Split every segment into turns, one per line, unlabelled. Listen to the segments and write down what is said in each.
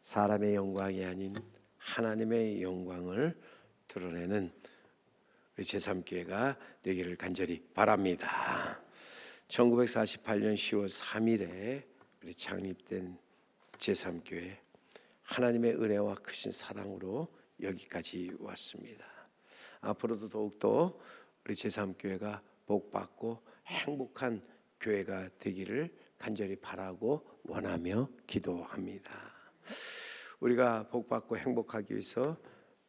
사람의 영광이 아닌 하나님의 영광을 드러내는 우리 제3교회가 되기를 간절히 바랍니다. 1948년 10월 3일에 우리 창립된 제3교회, 하나님의 은혜와 크신 사랑으로 여기까지 왔습니다. 앞으로도 더욱더 우리 제3교회가 복받고 행복한 교회가 되기를 간절히 바라고 원하며 기도합니다. 우리가 복받고 행복하기 위해서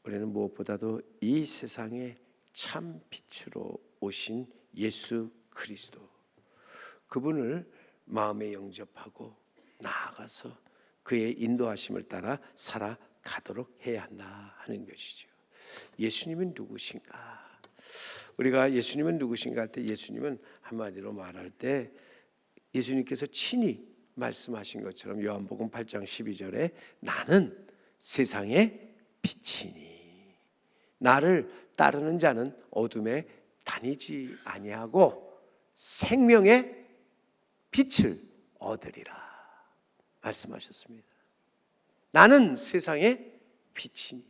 우리는 무엇보다도 이 세상에 참 빛으로 오신 예수 그리스도, 그분을 마음에 영접하고 나아가서 그의 인도하심을 따라 살아가도록 해야 한다 하는 것이죠. 예수님은 누구신가? 우리가 예수님은 누구신가 할 때, 예수님은 한마디로 말할 때 예수님께서 친히 말씀하신 것처럼 요한복음 8장 12절에 나는 세상의 빛이니 나를 따르는 자는 어둠에 다니지 아니하고 생명의 빛을 얻으리라 말씀하셨습니다. 나는 세상의 빛이니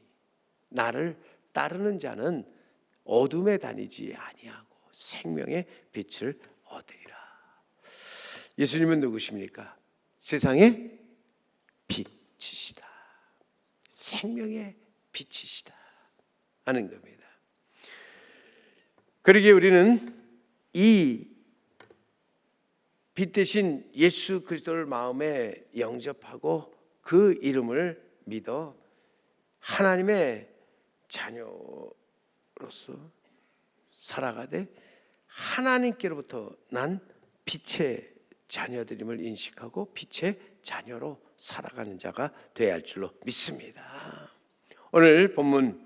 나를 따르는 자는 어둠에 다니지 아니하고 생명의 빛을 얻으리라. 예수님은 누구십니까? 세상의 빛이시다, 생명의 빛이시다 하는 겁니다. 그러기에 우리는 이 빛 대신 예수 그리스도를 마음에 영접하고 그 이름을 믿어 하나님의 자녀로서 살아가되 하나님께로부터 난 빛의 자녀들임을 인식하고 빛의 자녀로 살아가는 자가 되어야 할 줄로 믿습니다. 오늘 본문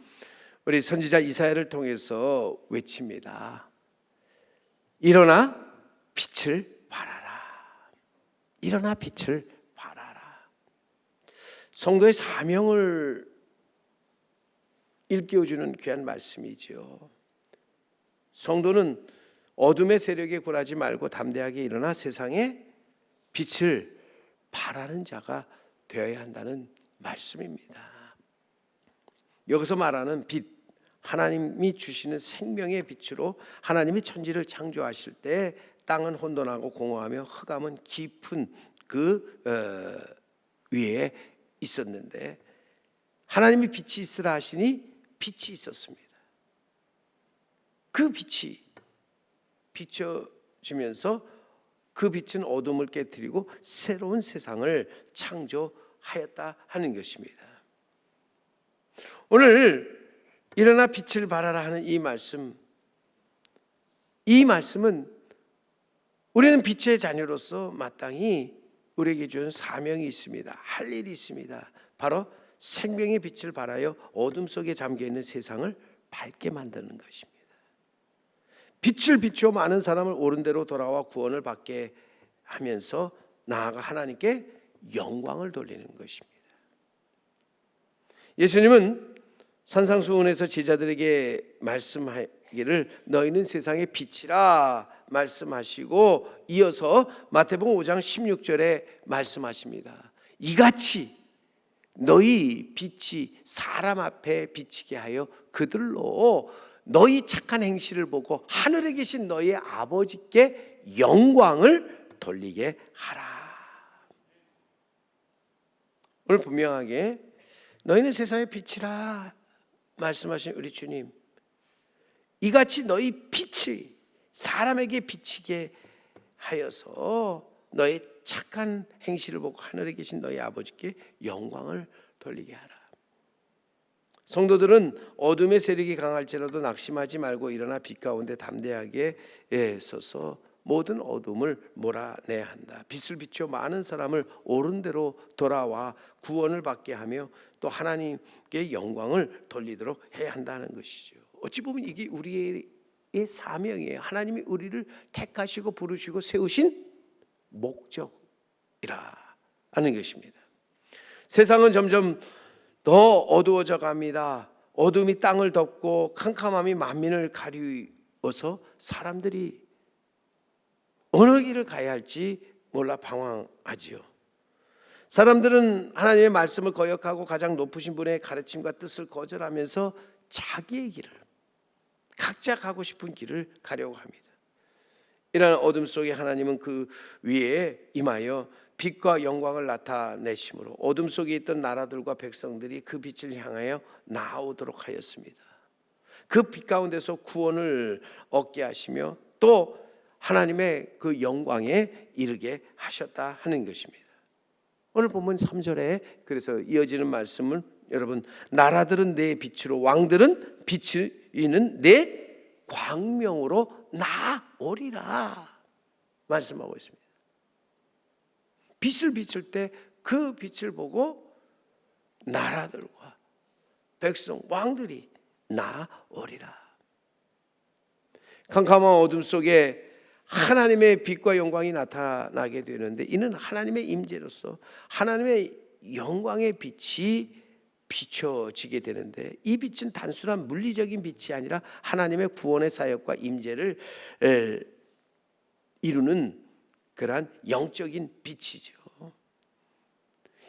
우리 선지자 이사야를 통해서 외칩니다. 일어나 빛을 발하라. 일어나 빛을 발하라. 성도의 사명을 일깨워주는 귀한 말씀이죠. 성도는 어둠의 세력에 굴하지 말고 담대하게 일어나 세상에 빛을 발하는 자가 되어야 한다는 말씀입니다. 여기서 말하는 빛, 하나님이 주시는 생명의 빛으로 하나님이 천지를 창조하실 때 땅은 혼돈하고 공허하며 흑암은 깊은 그 위에 있었는데 하나님이 빛이 있으라 하시니 빛이 있었습니다. 그 빛이 비춰지면서 그 빛은 어둠을 깨뜨리고 새로운 세상을 창조하였다 하는 것입니다. 오늘 일어나 빛을 발하라 하는 이 말씀은 우리는 빛의 자녀로서 마땅히 우리에게 준 사명이 있습니다. 할 일이 있습니다. 바로 생명의 빛을 발하여 어둠 속에 잠겨있는 세상을 밝게 만드는 것입니다. 빛을 비추어 많은 사람을 옳은 대로 돌아와 구원을 받게 하면서 나아가 하나님께 영광을 돌리는 것입니다. 예수님은 산상수훈에서 제자들에게 말씀하기를 너희는 세상의 빛이라 말씀하시고 이어서 마태복음 5장 16절에 말씀하십니다. 이같이 너희 빛이 사람 앞에 비치게 하여 그들로 너희 착한 행실을 보고 하늘에 계신 너희 아버지께 영광을 돌리게 하라. 오늘 분명하게 너희는 세상의 빛이라 말씀하신 우리 주님, 이같이 너희 빛이 사람에게 비치게 하여서 너희 착한 행실을 보고 하늘에 계신 너희 아버지께 영광을 돌리게 하라. 성도들은 어둠의 세력이 강할지라도 낙심하지 말고 일어나 빛 가운데 담대하게 서서 모든 어둠을 몰아내야 한다. 빛을 비추어 많은 사람을 옳은 대로 돌아와 구원을 받게 하며 또 하나님께 영광을 돌리도록 해야 한다는 것이죠. 어찌 보면 이게 우리의 사명이에요. 하나님이 우리를 택하시고 부르시고 세우신 목적이라 하는 것입니다. 세상은 점점 더 어두워져 갑니다. 어둠이 땅을 덮고 캄캄함이 만민을 가리워서 사람들이 어느 길을 가야 할지 몰라 방황하지요. 사람들은 하나님의 말씀을 거역하고 가장 높으신 분의 가르침과 뜻을 거절하면서 자기의 길을, 각자 가고 싶은 길을 가려고 합니다. 이러한 어둠 속에 하나님은 그 위에 임하여 빛과 영광을 나타내심으로 어둠 속에 있던 나라들과 백성들이 그 빛을 향하여 나아오도록 하였습니다. 그 빛 가운데서 구원을 얻게 하시며 또 하나님의 그 영광에 이르게 하셨다 하는 것입니다. 오늘 본문 3절에 그래서 이어지는 말씀은 여러분, 나라들은 내 빛으로 왕들은 비추이는 내 광명으로 나오리라 말씀하고 있습니다. 빛을 비출 때 그 빛을 보고 나라들과 백성, 왕들이 나오리라. 캄캄한 어둠 속에 하나님의 빛과 영광이 나타나게 되는데 이는 하나님의 임재로서 하나님의 영광의 빛이 비춰지게 되는데 이 빛은 단순한 물리적인 빛이 아니라 하나님의 구원의 사역과 임재를 이루는 그러한 영적인 빛이죠.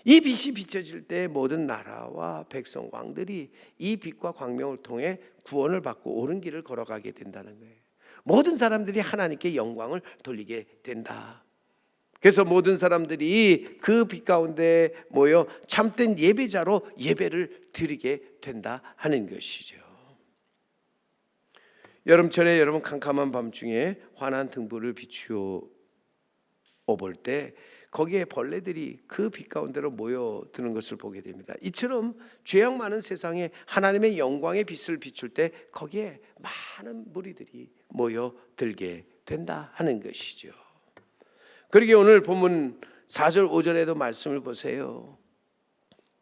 이 빛이 비춰질 때 모든 나라와 백성, 왕들이 이 빛과 광명을 통해 구원을 받고 옳은 길을 걸어가게 된다는 거예요. 모든 사람들이 하나님께 영광을 돌리게 된다. 그래서 모든 사람들이 그 빛 가운데 모여 참된 예배자로 예배를 드리게 된다 하는 것이죠. 여름철에 여러분 캄캄한 밤중에 환한 등불을 비추어 볼 때 거기에 벌레들이 그 빛 가운데로 모여드는 것을 보게 됩니다. 이처럼 죄악 많은 세상에 하나님의 영광의 빛을 비출 때 거기에 많은 무리들이 모여들게 된다 하는 것이죠. 그러기에 오늘 본문 4절 5절에도 말씀을 보세요.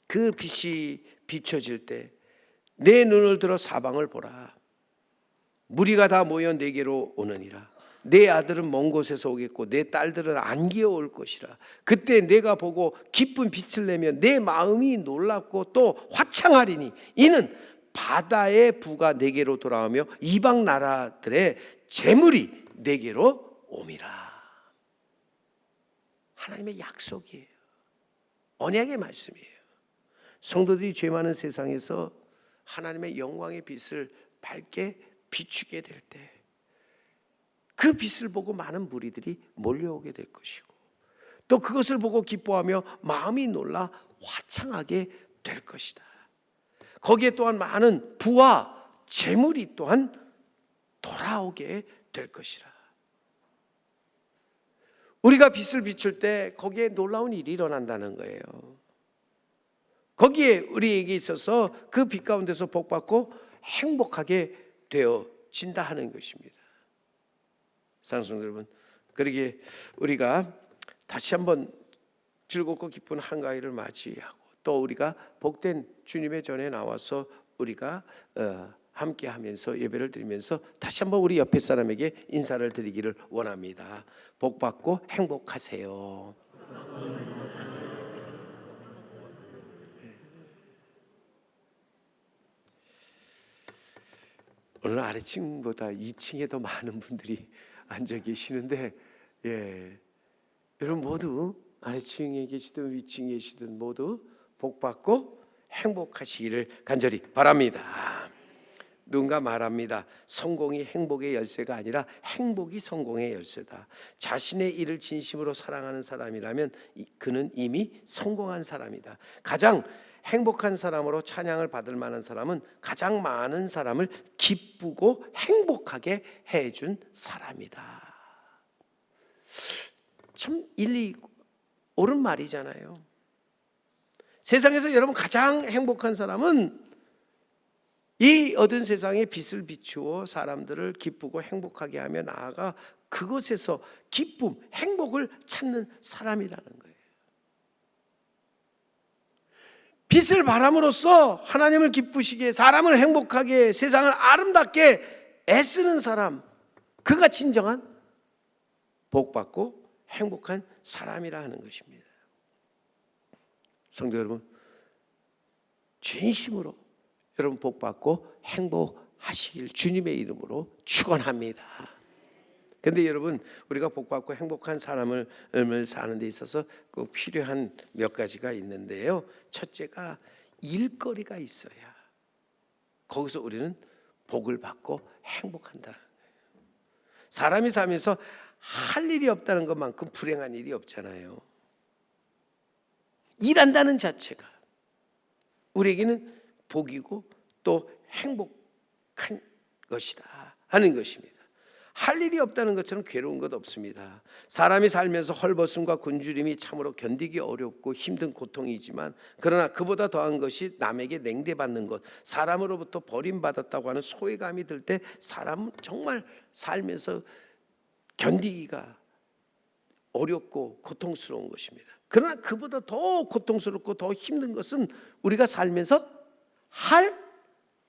그 빛이 비춰질 때 내 눈을 들어 사방을 보라. 무리가 다 모여 내게로 오느니라. 내 아들은 먼 곳에서 오겠고 내 딸들은 안기어 올 것이라. 그때 내가 보고 기쁜 빛을 내며 내 마음이 놀랍고 또 화창하리니 이는 바다의 부가 내게로 돌아오며 이방 나라들의 재물이 내게로 옴이라. 하나님의 약속이에요. 언약의 말씀이에요. 성도들이 죄 많은 세상에서 하나님의 영광의 빛을 밝게 비추게 될 때 그 빛을 보고 많은 무리들이 몰려오게 될 것이고 또 그것을 보고 기뻐하며 마음이 놀라 화창하게 될 것이다. 거기에 또한 많은 부와 재물이 또한 돌아오게 될 것이라. 우리가 빛을 비출 때 거기에 놀라운 일이 일어난다는 거예요. 거기에 우리에게 있어서 그 빛 가운데서 복받고 행복하게 되어진다 하는 것입니다. 사랑하는 여러분, 그러기에 우리가 다시 한번 즐겁고 기쁜 한가위를 맞이하고 또 우리가 복된 주님의 전에 나와서 우리가 함께 하면서 예배를 드리면서 다시 한번 우리 옆에 사람에게 인사를 드리기를 원합니다. 복받고 행복하세요. 오늘 아래층보다 2층에 더 많은 분들이 앉아 계시는데 여러분 모두 아래층에 계시든 위층에 계시든 모두 복받고 행복하시기를 간절히 바랍니다. 누군가 말합니다. 성공이 행복의 열쇠가 아니라 행복이 성공의 열쇠다. 자신의 일을 진심으로 사랑하는 사람이라면 그는 이미 성공한 사람이다. 가장 행복한 사람으로 찬양을 받을 만한 사람은 가장 많은 사람을 기쁘고 행복하게 해준 사람이다. 참 일리 옳은 말이잖아요. 세상에서 여러분 가장 행복한 사람은 이 어두운 세상에 빛을 비추어 사람들을 기쁘고 행복하게 하며 나아가 그것에서 기쁨, 행복을 찾는 사람이라는 거예요. 빛을 바람으로써 하나님을 기쁘시게, 사람을 행복하게, 세상을 아름답게 애쓰는 사람, 그가 진정한 복받고 행복한 사람이라 하는 것입니다. 성도 여러분, 진심으로 여러분 복받고 행복하시길 주님의 이름으로 축원합니다. 근데 여러분, 우리가 복받고 행복한 삶을 사는 데 있어서 꼭 필요한 몇 가지가 있는데요. 첫째가 일거리가 있어야 거기서 우리는 복을 받고 행복한다는 거예요. 사람이 살면서 할 일이 없다는 것만큼 불행한 일이 없잖아요. 일한다는 자체가 우리에게는 복이고 또 행복한 것이다 하는 것입니다. 할 일이 없다는 것처럼 괴로운 것 없습니다. 사람이 살면서 헐벗음과 굶주림이 참으로 견디기 어렵고 힘든 고통이지만, 그러나 그보다 더한 것이 남에게 냉대받는 것, 사람으로부터 버림받았다고 하는 소외감이 들 때 사람은 정말 살면서 견디기가 어렵고 고통스러운 것입니다. 그러나 그보다 더 고통스럽고 더 힘든 것은 우리가 살면서 할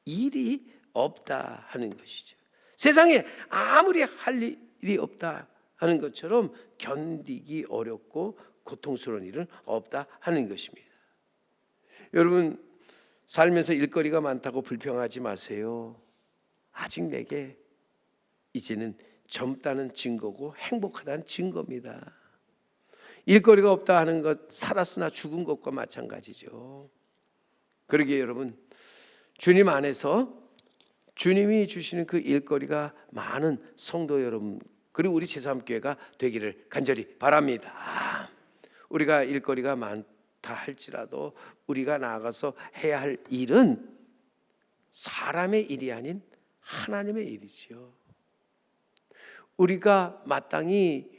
일이 없다 하는 것이죠. 세상에 아무리 할 일이 없다 하는 것처럼 견디기 어렵고 고통스러운 일은 없다 하는 것입니다. 여러분, 살면서 일거리가 많다고 불평하지 마세요. 아직 내게 이제는 젊다는 증거고 행복하다는 증거입니다. 일거리가 없다 하는 것, 살았으나 죽은 것과 마찬가지죠. 그러기에 여러분, 주님 안에서 주님이 주시는 그 일거리가 많은 성도 여러분, 그리고 우리 제3교회가 되기를 간절히 바랍니다. 우리가 일거리가 많다 할지라도 우리가 나아가서 해야 할 일은 사람의 일이 아닌 하나님의 일이지요. 우리가 마땅히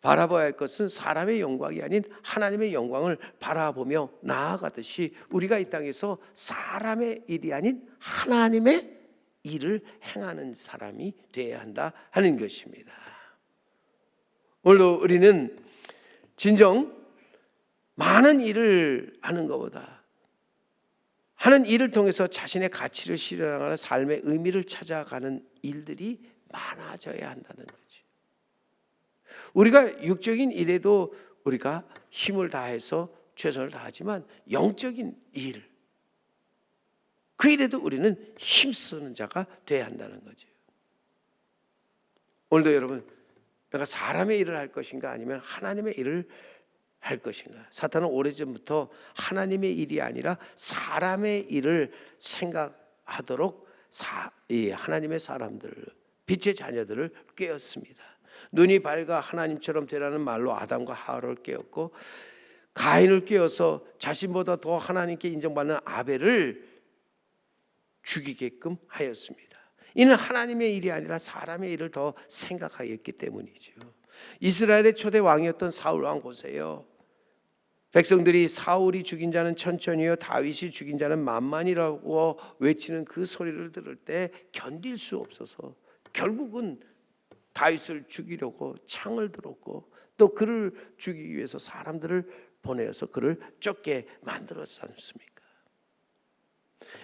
바라봐야 할 것은 사람의 영광이 아닌 하나님의 영광을 바라보며 나아가듯이, 우리가 이 땅에서 사람의 일이 아닌 하나님의 일을 행하는 사람이 되어야 한다 하는 것입니다. 오늘도 우리는 진정 많은 일을 하는 것보다 하는 일을 통해서 자신의 가치를 실현하는 삶의 의미를 찾아가는 일들이 많아져야 한다는 거죠. 우리가 육적인 일에도 우리가 힘을 다해서 최선을 다하지만 영적인 일, 그 일에도 우리는 힘쓰는 자가 되어야 한다는 거죠. 오늘도 여러분, 내가 사람의 일을 할 것인가 아니면 하나님의 일을 할 것인가? 사탄은 오래전부터 하나님의 일이 아니라 사람의 일을 생각하도록 하나님의 사람들을, 빛의 자녀들을 꾀었습니다. 눈이 밝아 하나님처럼 되라는 말로 아담과 하와를 깨웠고, 가인을 깨워서 자신보다 더 하나님께 인정받는 아벨을 죽이게끔 하였습니다. 이는 하나님의 일이 아니라 사람의 일을 더 생각하였기 때문이죠. 이스라엘의 초대 왕이었던 사울 왕 보세요. 백성들이 사울이 죽인 자는 천천히요 다윗이 죽인 자는 만만이라고 외치는 그 소리를 들을 때 견딜 수 없어서 결국은 다윗을 죽이려고 창을 들었고, 또 그를 죽이기 위해서 사람들을 보내어서 그를 쫓게 만들었지 않습니까?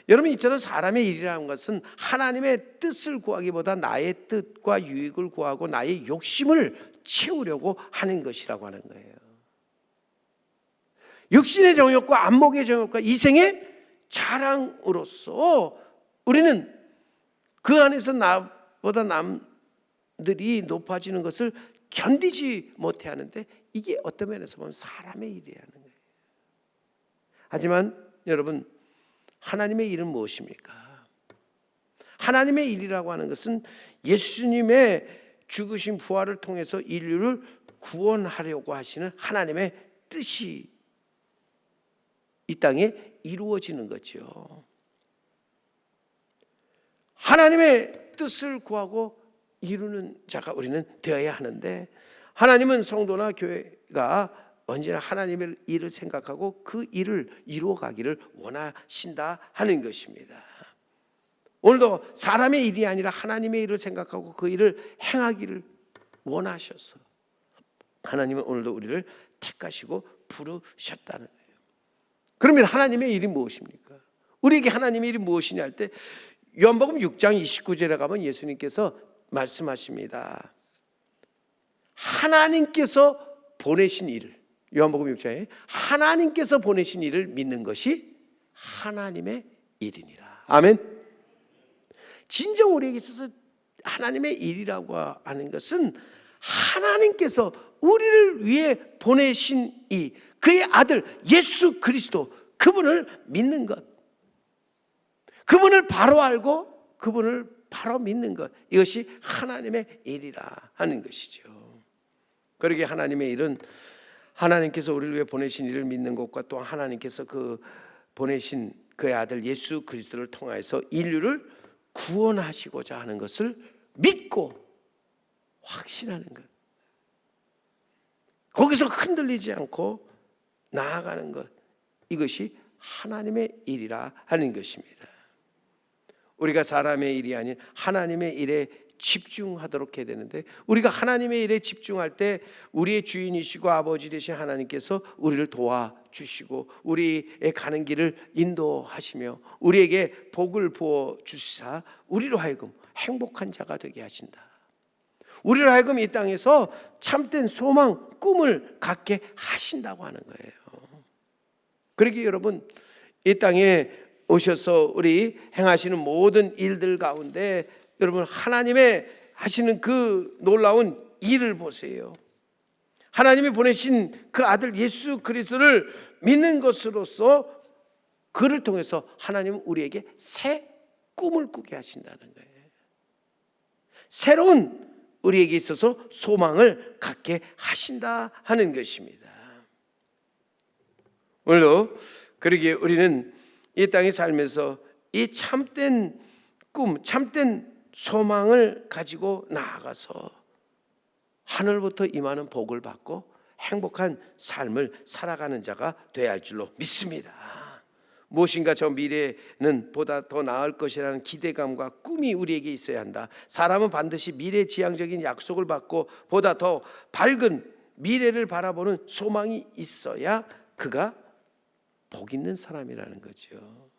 여러분, 이처럼 사람의 일이라는 것은 하나님의 뜻을 구하기보다 나의 뜻과 유익을 구하고 나의 욕심을 채우려고 하는 것이라고 하는 거예요. 육신의 정욕과 안목의 정욕과 이생의 자랑으로서 우리는 그 안에서 나보다 남들이 높아지는 것을 견디지 못해 하는데, 이게 어떤 면에서 보면 사람의 일이라는 거예요. 하지만 여러분, 하나님의 일은 무엇입니까? 하나님의 일이라고 하는 것은 예수님의 죽으신 부활을 통해서 인류를 구원하려고 하시는 하나님의 뜻이 이 땅에 이루어지는 거죠. 하나님의 뜻을 구하고 이루는 자가 우리는 되어야 하는데, 하나님은 성도나 교회가 언제나 하나님의 일을 생각하고 그 일을 이루어가기를 원하신다 하는 것입니다. 오늘도 사람의 일이 아니라 하나님의 일을 생각하고 그 일을 행하기를 원하셔서 하나님은 오늘도 우리를 택하시고 부르셨다는 거예요. 그러면 하나님의 일이 무엇입니까? 우리에게 하나님의 일이 무엇이냐 할 때, 요한복음 6장 29절에 가면 예수님께서 말씀하십니다. 하나님께서 보내신 일을, 요한복음 6장에 하나님께서 보내신 일을 믿는 것이 하나님의 일이니라. 아멘. 진정 우리에게 있어서 하나님의 일이라고 하는 것은 하나님께서 우리를 위해 보내신 그의 아들 예수 그리스도, 그분을 믿는 것, 그분을 바로 알고 그분을 바로 믿는 것, 이것이 하나님의 일이라 하는 것이죠. 그러기에 하나님의 일은 하나님께서 우리를 위해 보내신 일을 믿는 것과 또 하나님께서 그 보내신 그의 아들 예수 그리스도를 통하여서 인류를 구원하시고자 하는 것을 믿고 확신하는 것, 거기서 흔들리지 않고 나아가는 것, 이것이 하나님의 일이라 하는 것입니다. 우리가 사람의 일이 아닌 하나님의 일에 집중하도록 해야 되는데, 우리가 하나님의 일에 집중할 때 우리의 주인이시고 아버지 되신 하나님께서 우리를 도와주시고 우리의 가는 길을 인도하시며 우리에게 복을 부어 주시사 우리로 하여금 행복한 자가 되게 하신다. 우리로 하여금 이 땅에서 참된 소망, 꿈을 갖게 하신다고 하는 거예요. 그러기에 여러분, 이 땅에 오셔서 우리 행하시는 모든 일들 가운데 여러분, 하나님의 하시는 그 놀라운 일을 보세요. 하나님이 보내신 그 아들 예수 그리스도를 믿는 것으로서 그를 통해서 하나님은 우리에게 새 꿈을 꾸게 하신다는 거예요. 새로운 우리에게 있어서 소망을 갖게 하신다 하는 것입니다. 오늘도 그러기에 우리는 이 땅에 살면서 이 참된 꿈, 참된 소망을 가지고 나아가서 하늘부터 임하는 복을 받고 행복한 삶을 살아가는 자가 되어야 할 줄로 믿습니다. 무엇인가 저 미래는 보다 더 나을 것이라는 기대감과 꿈이 우리에게 있어야 한다. 사람은 반드시 미래지향적인 약속을 받고 보다 더 밝은 미래를 바라보는 소망이 있어야 그가 복 있는 사람이라는 거죠.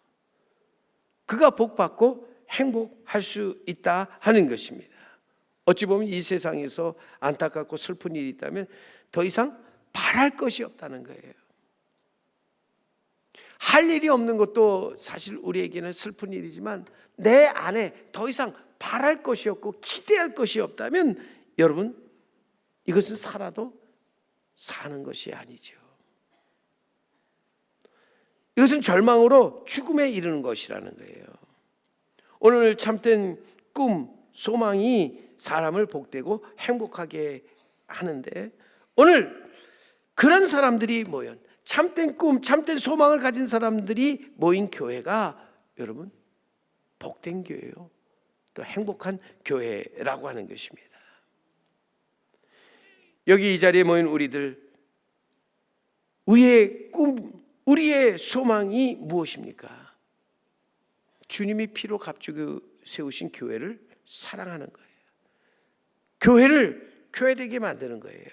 그가 복 받고 행복할 수 있다 하는 것입니다. 어찌 보면 이 세상에서 안타깝고 슬픈 일이 있다면 더 이상 바랄 것이 없다는 거예요. 할 일이 없는 것도 사실 우리에게는 슬픈 일이지만 내 안에 더 이상 바랄 것이 없고 기대할 것이 없다면 여러분, 이것은 살아도 사는 것이 아니죠. 이것은 절망으로 죽음에 이르는 것이라는 거예요. 오늘 참된 꿈, 소망이 사람을 복되고 행복하게 하는데, 오늘 그런 사람들이 모인 참된 꿈, 참된 소망을 가진 사람들이 모인 교회가 여러분 복된 교회요, 또 행복한 교회라고 하는 것입니다. 여기 이 자리에 모인 우리들, 우리의 꿈, 우리의 소망이 무엇입니까? 주님이 피로 값주고 세우신 교회를 사랑하는 거예요. 교회를 교회되게 만드는 거예요.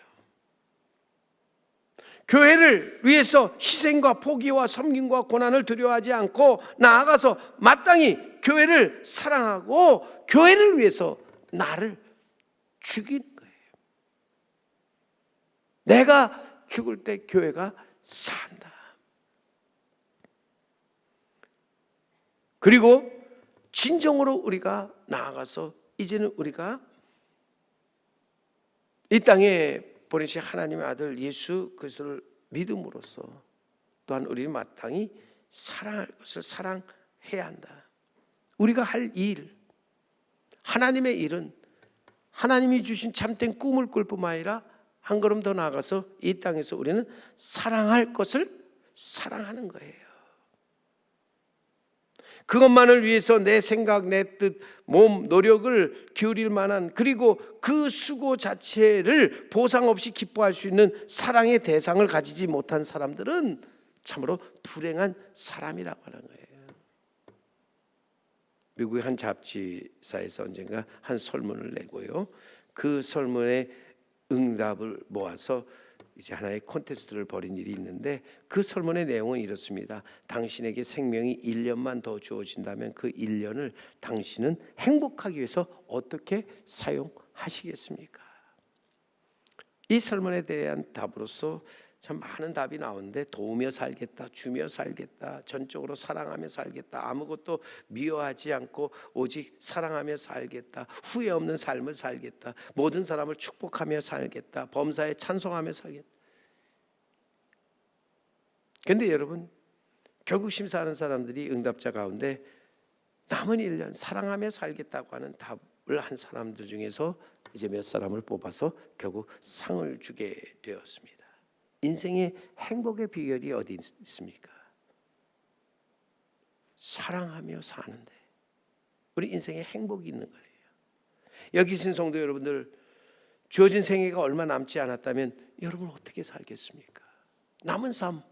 교회를 위해서 희생과 포기와 섬김과 고난을 두려워하지 않고 나아가서 마땅히 교회를 사랑하고 교회를 위해서 나를 죽이는 거예요. 내가 죽을 때 교회가 산다. 그리고 진정으로 우리가 나아가서 이제는 우리가 이 땅에 보내신 하나님의 아들 예수 그리스도를 믿음으로써 또한 우리는 마땅히 사랑할 것을 사랑해야 한다. 우리가 할 일, 하나님의 일은 하나님이 주신 참된 꿈을 꿀 뿐만 아니라 한 걸음 더 나아가서 이 땅에서 우리는 사랑할 것을 사랑하는 거예요. 그것만을 위해서 내 생각, 내 뜻, 몸, 노력을 기울일 만한, 그리고 그 수고 자체를 보상 없이 기뻐할 수 있는 사랑의 대상을 가지지 못한 사람들은 참으로 불행한 사람이라고 하는 거예요. 미국의 한 잡지사에서 언젠가 한 설문을 내고요, 그 설문의 응답을 모아서 이제 하나의 콘테스트를 벌인 일이 있는데, 그 설문의 내용은 이렇습니다. 당신에게 생명이 1년만 더 주어진다면 그 1년을 당신은 행복하기 위해서 어떻게 사용하시겠습니까? 이 설문에 대한 답으로서 참 많은 답이 나오는데, 도우며 살겠다, 주며 살겠다, 전적으로 사랑하며 살겠다, 아무것도 미워하지 않고 오직 사랑하며 살겠다, 후회 없는 삶을 살겠다, 모든 사람을 축복하며 살겠다, 범사에 찬송하며 살겠다. 근데 여러분, 결국 심사하는 사람들이 응답자 가운데 남은 1년 사랑하며 살겠다고 하는 답을 한 사람들 중에서 이제 몇 사람을 뽑아서 결국 상을 주게 되었습니다. 인생의 행복의 비결이 어디 있습니까? 사랑하며 사는데 우리 인생에 행복이 있는 거예요. 여기 계신 성도 여러분들, 주어진 생애가 얼마 남지 않았다면 여러분 어떻게 살겠습니까? 남은 삶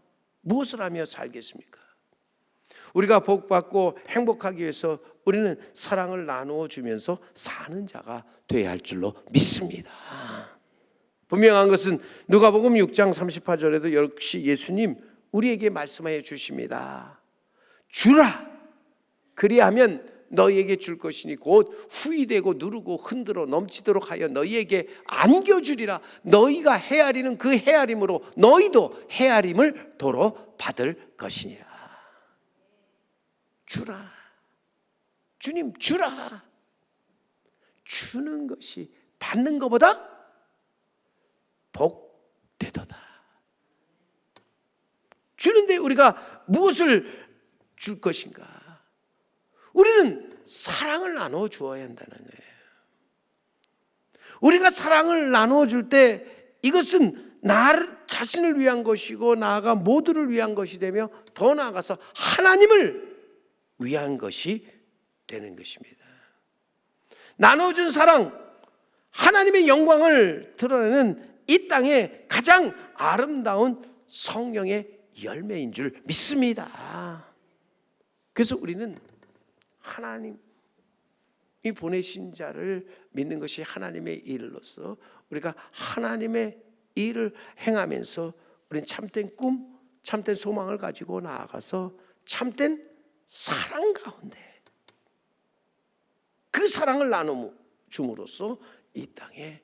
무엇을 하며 살겠습니까? 우리가 복받고 행복하기 위해서 우리는 사랑을 나누어 주면서 사는 자가 되어야 할 줄로 믿습니다. 분명한 것은 누가복음 6장 38절에도 역시 예수님 우리에게 말씀하여 주십니다. 주라, 그리하면 너희에게 줄 것이니 곧 후이되고 누르고 흔들어 넘치도록 하여 너희에게 안겨주리라. 너희가 헤아리는 그 헤아림으로 너희도 헤아림을 도로 받을 것이니라. 주라. 주님 주라. 주는 것이 받는 것보다 복되도다. 주는데 우리가 무엇을 줄 것인가? 우리는 사랑을 나누어 주어야 한다는 거예요. 우리가 사랑을 나누어 줄 때 이것은 나 자신을 위한 것이고 나아가 모두를 위한 것이 되며 더 나아가서 하나님을 위한 것이 되는 것입니다. 나눠준 사랑, 하나님의 영광을 드러내는 이 땅의 가장 아름다운 성령의 열매인 줄 믿습니다. 그래서 우리는 하나님이 보내신 자를 믿는 것이 하나님의 일로서 우리가 하나님의 일을 행하면서 우리는 참된 꿈, 참된 소망을 가지고 나아가서 참된 사랑 가운데 그 사랑을 나눔으로써 이 땅에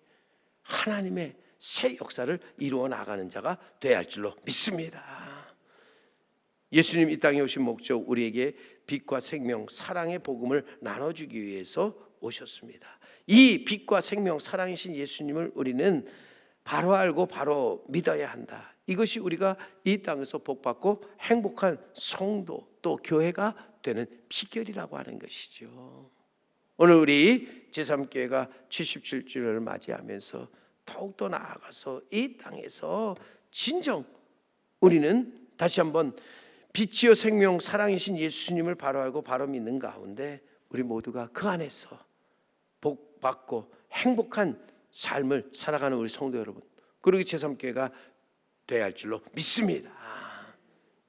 하나님의 새 역사를 이루어 나가는 자가 되어야 할 줄로 믿습니다. 예수님 이 땅에 오신 목적, 우리에게 빛과 생명, 사랑의 복음을 나눠주기 위해서 오셨습니다. 이 빛과 생명, 사랑이신 예수님을 우리는 바로 알고 바로 믿어야 한다. 이것이 우리가 이 땅에서 복받고 행복한 성도 또 교회가 되는 비결이라고 하는 것이죠. 오늘 우리 제3교회가 77주년을 맞이하면서 더욱더 나아가서 이 땅에서 진정 우리는 다시 한번 빛이요 생명 사랑이신 예수님을 바로 알고 바로 믿는 가운데 우리 모두가 그 안에서 복받고 행복한 삶을 살아가는 우리 성도 여러분, 그리고 제3교회가 되어야 할 줄로 믿습니다.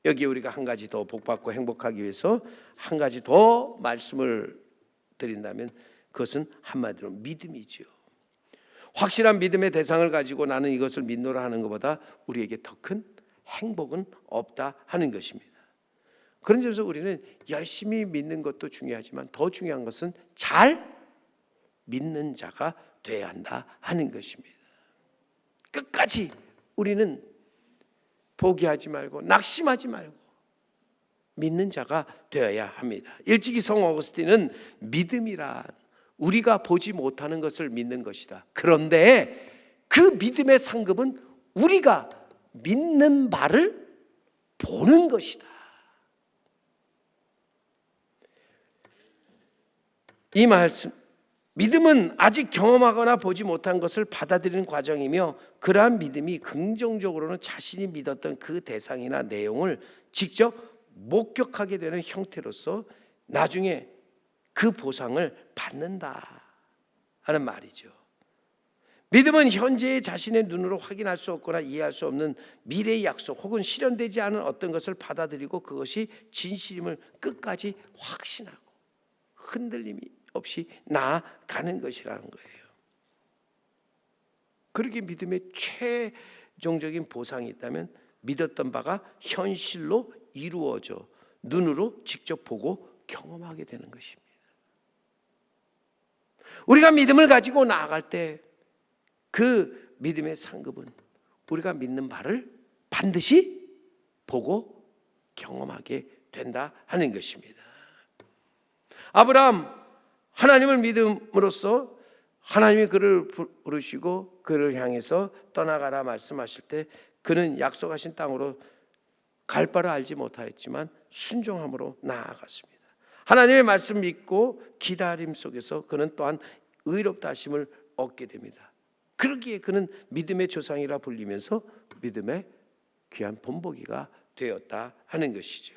여기에 우리가 한 가지 더 복받고 행복하기 위해서 한 가지 더 말씀을 드린다면 그것은 한마디로 믿음이죠. 확실한 믿음의 대상을 가지고 나는 이것을 믿노라 하는 것보다 우리에게 더 큰 행복은 없다 하는 것입니다. 그런 점에서 우리는 열심히 믿는 것도 중요하지만 더 중요한 것은 잘 믿는 자가 되어야 한다 하는 것입니다. 끝까지 우리는 포기하지 말고 낙심하지 말고 믿는 자가 되어야 합니다. 일찍이 성 어거스틴은 믿음이란 우리가 보지 못하는 것을 믿는 것이다. 그런데 그 믿음의 상급은 우리가 믿는 바를 보는 것이다. 이 말씀, 믿음은 아직 경험하거나 보지 못한 것을 받아들이는 과정이며 그러한 믿음이 긍정적으로는 자신이 믿었던 그 대상이나 내용을 직접 목격하게 되는 형태로서 나중에 그 보상을 받는다 하는 말이죠. 믿음은 현재의 자신의 눈으로 확인할 수 없거나 이해할 수 없는 미래의 약속 혹은 실현되지 않은 어떤 것을 받아들이고 그것이 진실임을 끝까지 확신하고 흔들림이 없이 나아가는 것이라는 거예요. 그렇게 믿음의 최종적인 보상이 있다면 믿었던 바가 현실로 이루어져 눈으로 직접 보고 경험하게 되는 것입니다. 우리가 믿음을 가지고 나아갈 때 그 믿음의 상급은 우리가 믿는 바를 반드시 보고 경험하게 된다 하는 것입니다. 아브라함 하나님을 믿음으로써 하나님이 그를 부르시고 그를 향해서 떠나가라 말씀하실 때 그는 약속하신 땅으로 갈 바를 알지 못하였지만 순종함으로 나아갔습니다. 하나님의 말씀 믿고 기다림 속에서 그는 또한 의롭다 하심을 얻게 됩니다. 그러기에 그는 믿음의 조상이라 불리면서 믿음의 귀한 본보기가 되었다 하는 것이죠.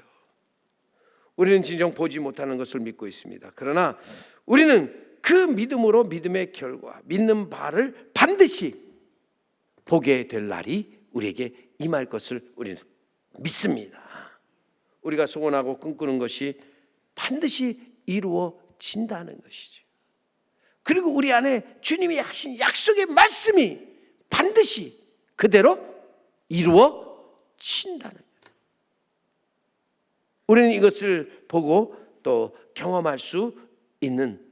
우리는 진정 보지 못하는 것을 믿고 있습니다. 그러나 우리는 그 믿음으로 믿음의 결과, 믿는 바를 반드시 보게 될 날이 우리에게 임할 것을 우리는 믿습니다. 우리가 소원하고 꿈꾸는 것이 반드시 이루어진다는 것이죠. 그리고 우리 안에 주님이 하신 약속의 말씀이 반드시 그대로 이루어진다는 거예요. 우리는 이것을 보고 또 경험할 수 있는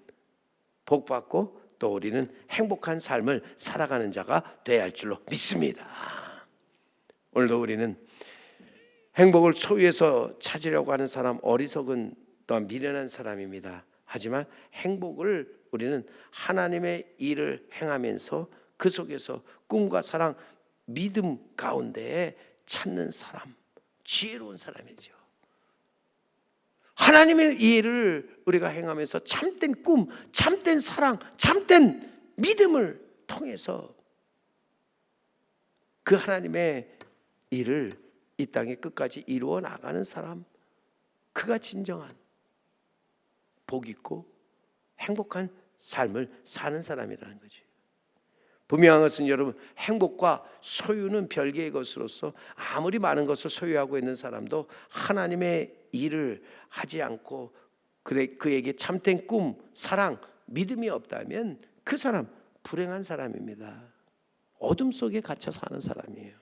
복받고 또 우리는 행복한 삶을 살아가는 자가 되어야 할 줄로 믿습니다. 오늘도 우리는 행복을 소유해서 찾으려고 하는 사람 어리석은 또한 미련한 사람입니다. 하지만 행복을 우리는 하나님의 일을 행하면서 그 속에서 꿈과 사랑, 믿음 가운데 찾는 사람, 지혜로운 사람이죠. 하나님의 일을 우리가 행하면서 참된 꿈, 참된 사랑, 참된 믿음을 통해서 그 하나님의 일을 이 땅에 끝까지 이루어 나가는 사람, 그가 진정한 복 있고 행복한 삶을 사는 사람이라는 거지. 분명한 것은 여러분, 행복과 소유는 별개의 것으로서 아무리 많은 것을 소유하고 있는 사람도 하나님의 일을 하지 않고 그에게 참된 꿈, 사랑, 믿음이 없다면 그 사람 불행한 사람입니다. 어둠 속에 갇혀 사는 사람이에요.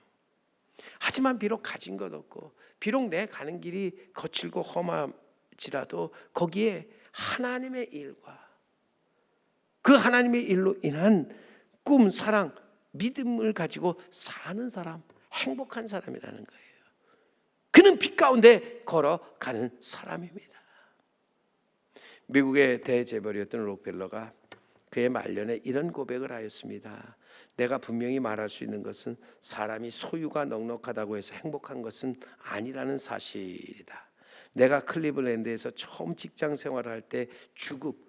하지만 비록 가진 것 없고 비록 내 가는 길이 거칠고 험할지라도 거기에 하나님의 일과 그 하나님의 일로 인한 꿈, 사랑, 믿음을 가지고 사는 사람, 행복한 사람이라는 거예요. 그는 빛 가운데 걸어가는 사람입니다. 미국의 대재벌이었던 록펠러가 그의 말년에 이런 고백을 하였습니다. 내가 분명히 말할 수 있는 것은 사람이 소유가 넉넉하다고 해서 행복한 것은 아니라는 사실이다. 내가 클리블랜드에서 처음 직장 생활을 할 때 주급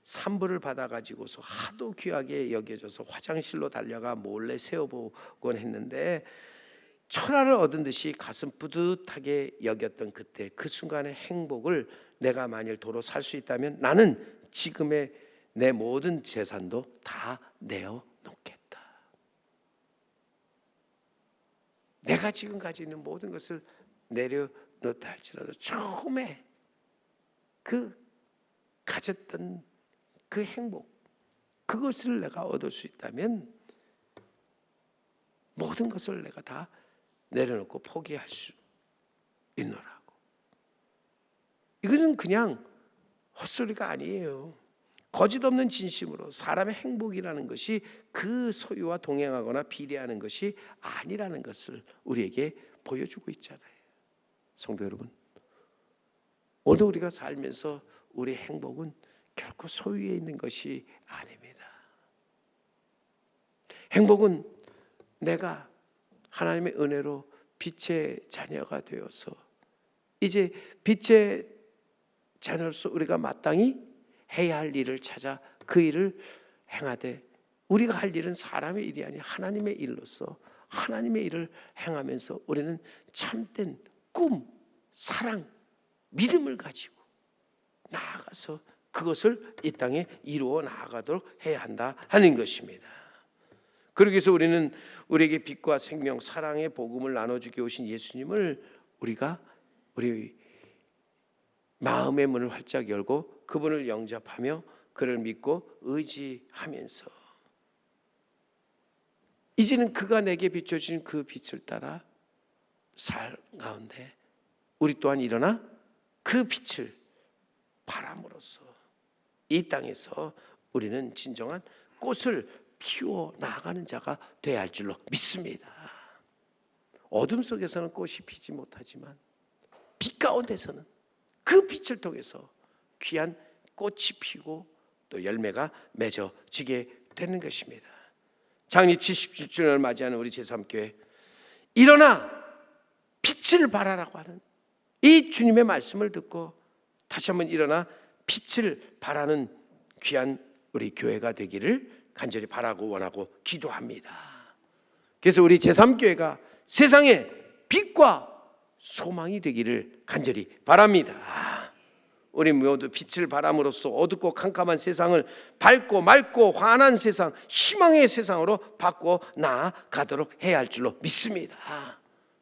산불을 받아가지고서 하도 귀하게 여겨져서 화장실로 달려가 몰래 세어보곤 했는데 천하를 얻은 듯이 가슴 뿌듯하게 여겼던 그때 그 순간의 행복을 내가 만일 도로 살 수 있다면 나는 지금의 내 모든 재산도 다 내어놓겠다. 내가 지금 가지고 있는 모든 것을 내려놓다 할지라도 처음에 그 가졌던 그 행복, 그것을 내가 얻을 수 있다면 모든 것을 내가 다 내려놓고 포기할 수 있노라고. 이것은 그냥 헛소리가 아니에요. 거짓 없는 진심으로 사람의 행복이라는 것이 그 소유와 동행하거나 비례하는 것이 아니라는 것을 우리에게 보여주고 있잖아요. 성도 여러분, 오늘 우리가 살면서 우리의 행복은 결코 소유에 있는 것이 아닙니다. 행복은 내가 하나님의 은혜로 빛의 자녀가 되어서 이제 빛의 자녀로서 우리가 마땅히 해야 할 일을 찾아 그 일을 행하되 우리가 할 일은 사람의 일이 아니라 하나님의 일로서 하나님의 일을 행하면서 우리는 참된 꿈, 사랑, 믿음을 가지고 나아가서 그것을 이 땅에 이루어 나아가도록 해야 한다 하는 것입니다. 그러기 위해서 우리는 우리에게 빛과 생명, 사랑의 복음을 나눠주기 오신 예수님을 우리가 우리 마음의 문을 활짝 열고 그분을 영접하며 그를 믿고 의지하면서 이제는 그가 내게 비춰주신 그 빛을 따라 살 가운데 우리 또한 일어나 그 빛을 바람으로써 이 땅에서 우리는 진정한 꽃을 피워 나가는 자가 되어야 할 줄로 믿습니다. 어둠 속에서는 꽃이 피지 못하지만 빛 가운데서는 그 빛을 통해서 귀한 꽃이 피고 또 열매가 맺어지게 되는 것입니다. 창립 77주년을 맞이하는 우리 제3교회, 일어나 빛을 발하라고 하는 이 주님의 말씀을 듣고 다시 한번 일어나 빛을 발하는 귀한 우리 교회가 되기를 간절히 바라고 원하고 기도합니다. 그래서 우리 제3교회가 세상에 빛과 소망이 되기를 간절히 바랍니다. 우리 모두 빛을 발함으로써 어둡고 캄캄한 세상을 밝고 맑고 환한 세상, 희망의 세상으로 바꿔 나아가도록 해야 할 줄로 믿습니다.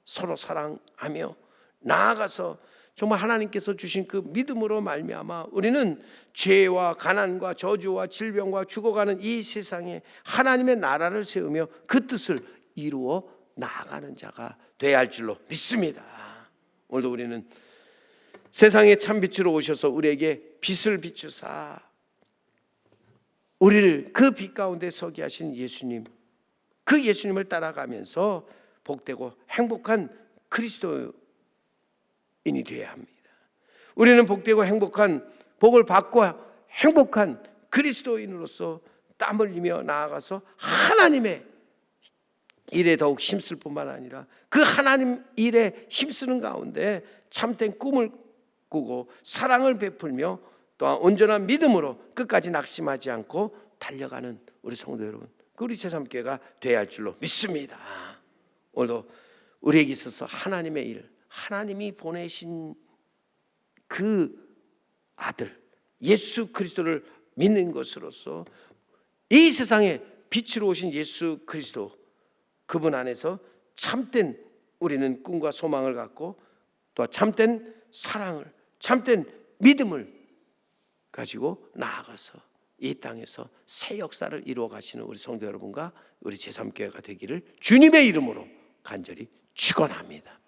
서로 사랑하며 나아가서 정말 하나님께서 주신 그 믿음으로 말미암아 우리는 죄와 가난과 저주와 질병과 죽어가는 이 세상에 하나님의 나라를 세우며 그 뜻을 이루어 나아가는 자가 되어야 할 줄로 믿습니다. 오늘도 우리는 세상의 참빛으로 오셔서 우리에게 빛을 비추사 우리를 그 빛 가운데 서게 하신 예수님, 그 예수님을 따라가면서 복되고 행복한 그리스도인이 되어야 합니다. 우리는 복되고 행복한, 복을 받고 행복한 그리스도인으로서 땀 흘리며 나아가서 하나님의 일에 더욱 힘쓸 뿐만 아니라 그 하나님 일에 힘쓰는 가운데 참된 꿈을 꾸고 사랑을 베풀며 또한 온전한 믿음으로 끝까지 낙심하지 않고 달려가는 우리 성도 여러분, 우리 제3교회가 되어야 할 줄로 믿습니다. 오늘도 우리에게 있어서 하나님의 일, 하나님이 보내신 그 아들 예수 그리스도를 믿는 것으로서 이 세상에 빛으로 오신 예수 그리스도, 그분 안에서 참된 우리는 꿈과 소망을 갖고 또 참된 사랑을, 참된 믿음을 가지고 나아가서 이 땅에서 새 역사를 이루어 가시는 우리 성도 여러분과 우리 제3교회가 되기를 주님의 이름으로 간절히 축원합니다.